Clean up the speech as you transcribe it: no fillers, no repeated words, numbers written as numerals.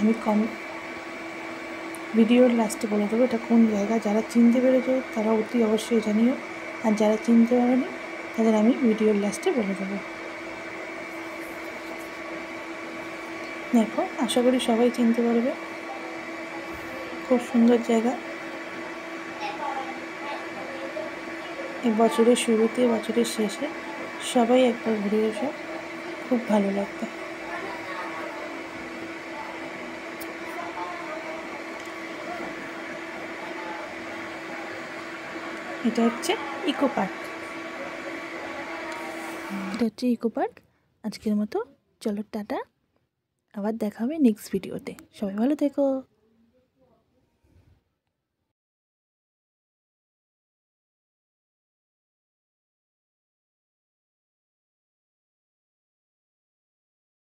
আমি ভিডিওর লাস্টে বলে দেবো এটা কোন জায়গা। যারা চিনতে পেরেছো তারা অতি অবশ্যই জানিও, আর যারা চিনতে পারেনি তাদের আমি ভিডিওর লাস্টে বলে দেবো। দেখো, আশা করি সবাই চিনতে পারবে। খুব সুন্দর জায়গা। এই বছরের শুরুতে, বছরের শেষে সবাই একবার ঘুরে এসো, খুব ভালো লাগবে। এটা হচ্ছে ইকো পার্ক। আজকের মতো চলো টাটা, আবার দেখা হবে নেক্সট ভিডিওতে। সবাই ভালো থেকো।